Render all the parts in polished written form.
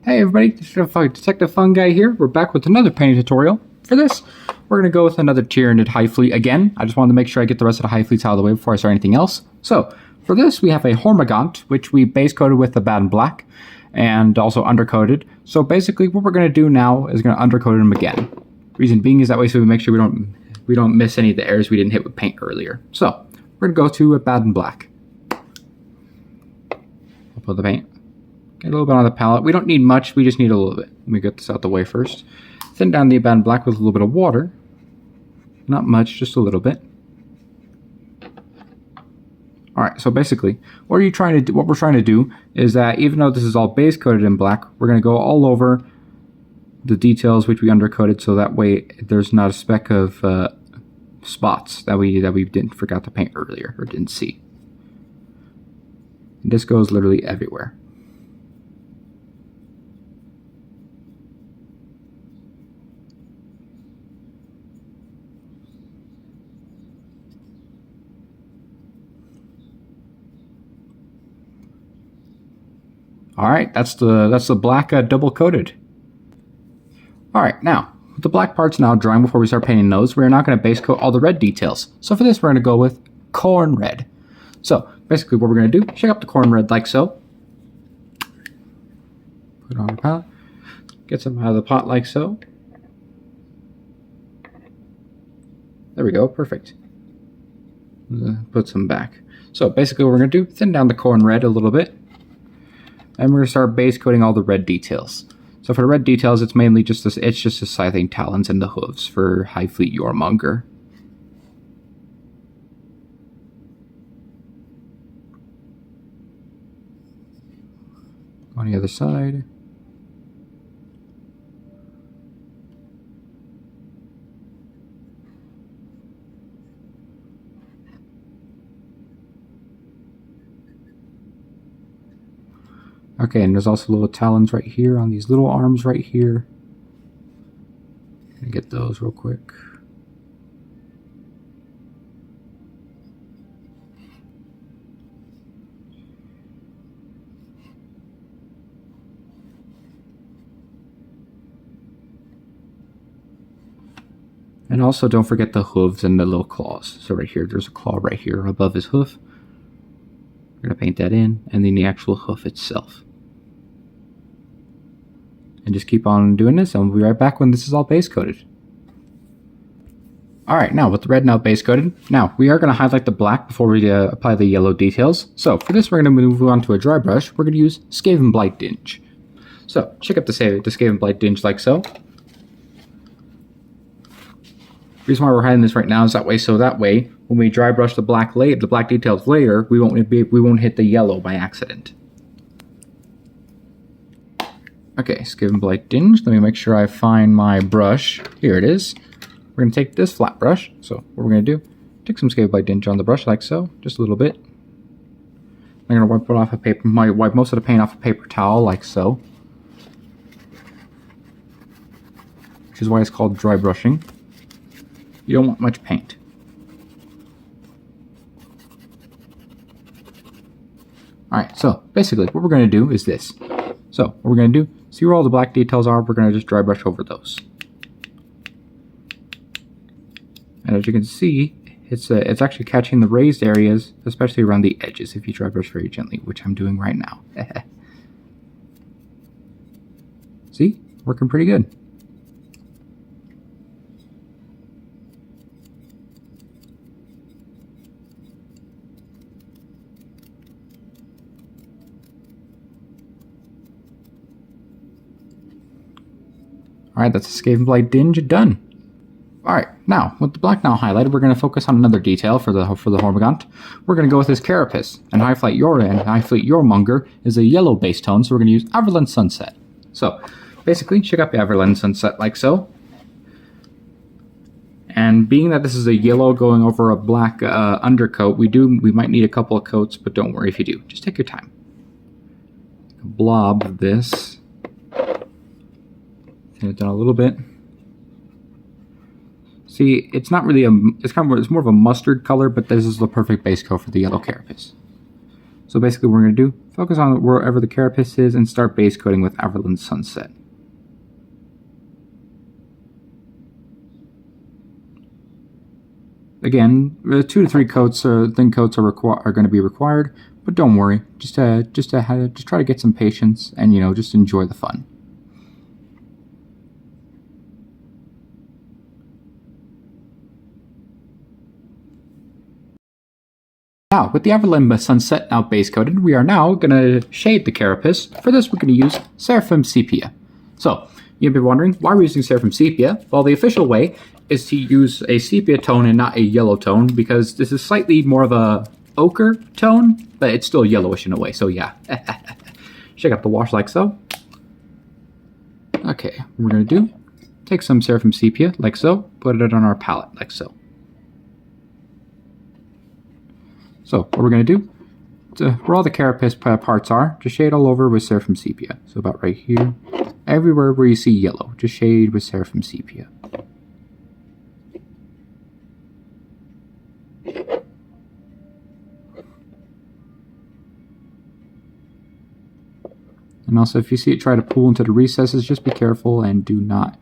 Hey everybody, Detective Fun Guy here. We're back with another painting tutorial. For this, we're going to go with another tyranid hive fleet again. I just wanted to make sure I get the rest of the hive fleets out of the way before I start anything else. So, for this we have a hormagaunt, which we base coated with the bad and black, and also undercoated. So basically what we're going to do now is going to undercoat them again. Reason being is that way so we make sure we don't miss any of the areas we didn't hit with paint earlier. So, we're going to go to a bad and black. I'll put the paint. Get a little bit on the palette. We don't need much, we just need a little bit. Let me get this out the way first. Thin down the abandoned black with a little bit of water. Not much, just a little bit. Alright, so basically, what we're trying to do is that even though this is all base coated in black, we're going to go all over the details which we undercoated, so that way there's not a speck of spots that we didn't forgot to paint earlier or didn't see. And this goes literally everywhere. Alright, that's the black double coated. Alright, now, with the black parts now drying before we start painting those, we're not going to base coat all the red details. So for this, we're going to go with corn red. So, basically what we're going to do, shake up the corn red like so. Put it on our palette. Get some out of the pot like so. There we go, perfect. Put some back. So basically what we're going to do, thin down the corn red a little bit. And we're going to start base coating all the red details. So for the red details, it's mainly just this. It's just the scything talons and the hooves for hive fleet jourmungdr. On the other side. Okay, and there's also little talons right here on these little arms right here. Let me get those real quick. And also don't forget the hooves and the little claws. So right here, there's a claw right here above his hoof. We're going to paint that in, and then the actual hoof itself. And just keep on doing this, and we'll be right back when this is all base coated. Alright, now with the red now base coated, now we are going to highlight the black before we apply the yellow details. So for this, we're going to move on to a dry brush. We're going to use Skaven Blight Dinge. So check up the Skaven Blight Dinge like so. The reason why we're hiding this right now is that way when we dry brush the black details later, we won't hit the yellow by accident. Okay, Skaven Blight Dinge. Let me make sure I find my brush. Here it is. We're going to take this flat brush. So what we're going to do, take some Skaven Blight Dinge on the brush like so, just a little bit. I'm going to wipe it off a paper. Wipe most of the paint off a paper towel like so, which is why it's called dry brushing. You don't want much paint. Alright, so basically what we're going to do is this. So what we're going to do, see where all the black details are, we're going to just dry brush over those. And as you can see, it's actually catching the raised areas, especially around the edges if you dry brush very gently, which I'm doing right now. See? Working pretty good. Alright, that's a Skaven Blight Dinge done. Alright, now, with the black now highlighted, we're going to focus on another detail for the hormagaunts. We're going to go with his carapace. And hive fleet jourmungdr is a yellow base tone, so we're going to use Everland Sunset. So, basically, check out the Everland Sunset like so. And being that this is a yellow going over a black undercoat, we might need a couple of coats, but don't worry if you do. Just take your time. Blob this. Thin it down a little bit. See, it's not really it's more of a mustard color, but this is the perfect base coat for the yellow carapace. So basically what we're going to do, focus on wherever the carapace is and start base coating with Everland Sunset. Again, 2 to 3 coats, thin coats are going to be required, but don't worry. Just try to get some patience and just enjoy the fun. Now, with the Everland Sunset now base coated, we are now going to shade the carapace. For this, we're going to use Seraphim Sepia. So, you've been wondering why we're using Seraphim Sepia. Well, the official way is to use a sepia tone and not a yellow tone, because this is slightly more of a ochre tone, but it's still yellowish in a way, so yeah. Shake up the wash like so. Okay, what we're going to do, take some Seraphim Sepia like so, put it on our palette like so. So what we're going to do, where all the carapace parts are, just shade all over with Seraphim Sepia. So about right here, everywhere where you see yellow, just shade with Seraphim Sepia. And also, if you see it try to pool into the recesses, just be careful and do not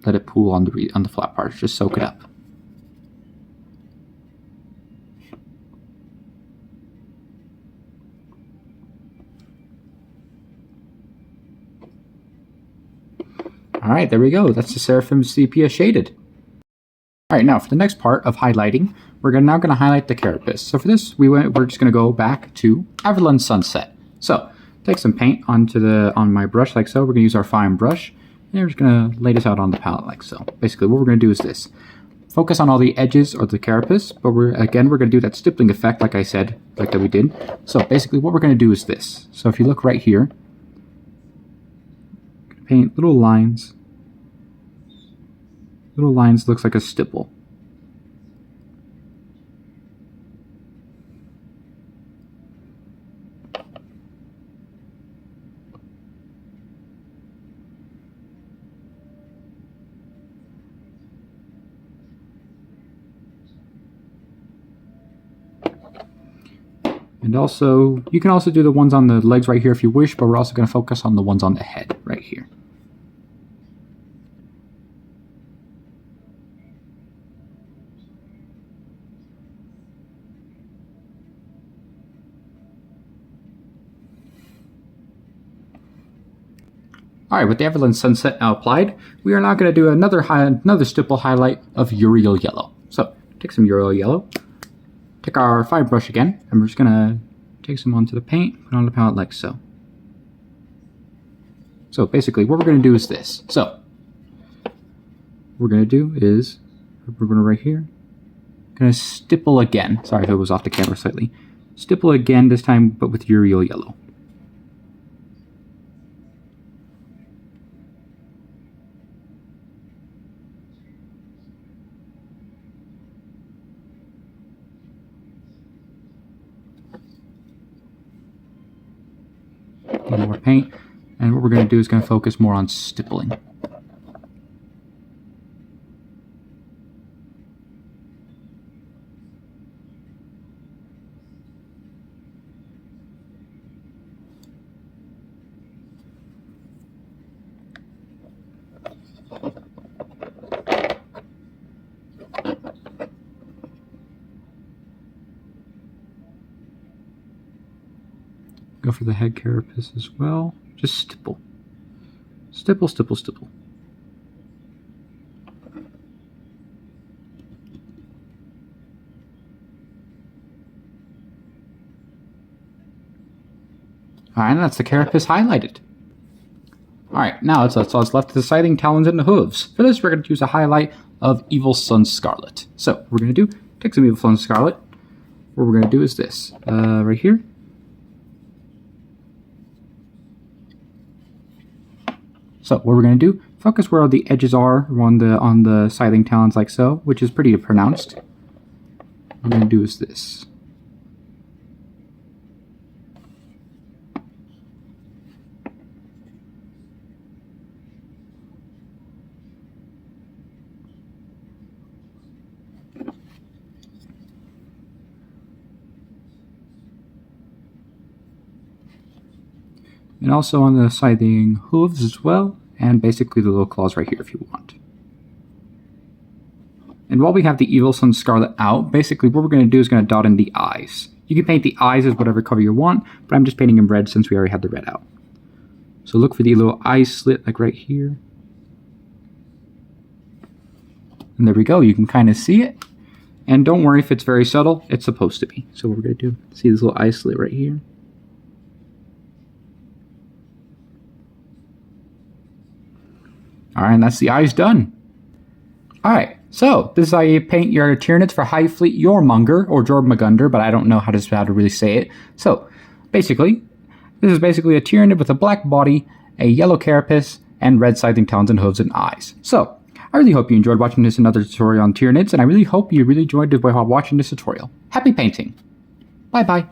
let it pool on the flat parts. Just soak it up. All right, there we go. That's the Seraphim Sepia shaded. All right, now for the next part of highlighting, we're now going to highlight the carapace. So for this, we're just going to go back to Everland Sunset. So take some paint on my brush like so. We're going to use our fine brush, and we're just going to lay this out on the palette like so. Basically, what we're going to do is this: focus on all the edges of the carapace, but we're going to do that stippling effect, like I said, like that we did. So basically, what we're going to do is this. So if you look right here, paint little lines. Little lines looks like a stipple. And also, you can also do the ones on the legs right here if you wish, but we're also going to focus on the ones on the head right here. All right, with the Everland Sunset now applied, we are now going to do another stipple highlight of Uriel Yellow. So, take some Uriel Yellow, take our fine brush again, and we're just going to take some onto the paint, put on the palette like so. So basically, what we're going to do is this. So, what we're going to do is, we're going to right here, going to stipple again. Sorry if it was off the camera slightly. Stipple again, this time, but with Uriel Yellow. More paint, and what we're going to do is going to focus more on stippling. Go for the head carapace as well. Just stipple. Stipple, stipple, stipple. Alright, and that's the carapace highlighted. Alright, now it's all that's left the sighting, talons, and the hooves. For this, we're going to use a highlight of Evil Sun Scarlet. So, what we're going to do, take some Evil Sun Scarlet. What we're going to do is this. Right here. So what we're going to do, focus where all the edges are on the scything talons like so, which is pretty pronounced. What we're going to do is this. And also on the scything hooves as well, and basically the little claws right here if you want. And while we have the Evil Sun Scarlet out, basically what we're going to do is going to dot in the eyes. You can paint the eyes as whatever color you want, but I'm just painting them red since we already had the red out. So look for the little eye slit like right here. And there we go, you can kind of see it. And don't worry if it's very subtle, it's supposed to be. So what we're going to do, see this little eye slit right here? Alright, and that's the eyes done. Alright, so this is how you paint your Tyranids for Hive Fleet Jourmungdr, or jourmungdr, but I don't know how to really say it. So, basically, this is basically a Tyranid with a black body, a yellow carapace, and red scything talons and hooves and eyes. So, I really hope you enjoyed watching this another tutorial on Tyranids, and I really hope you really enjoyed watching this tutorial. Happy painting! Bye bye!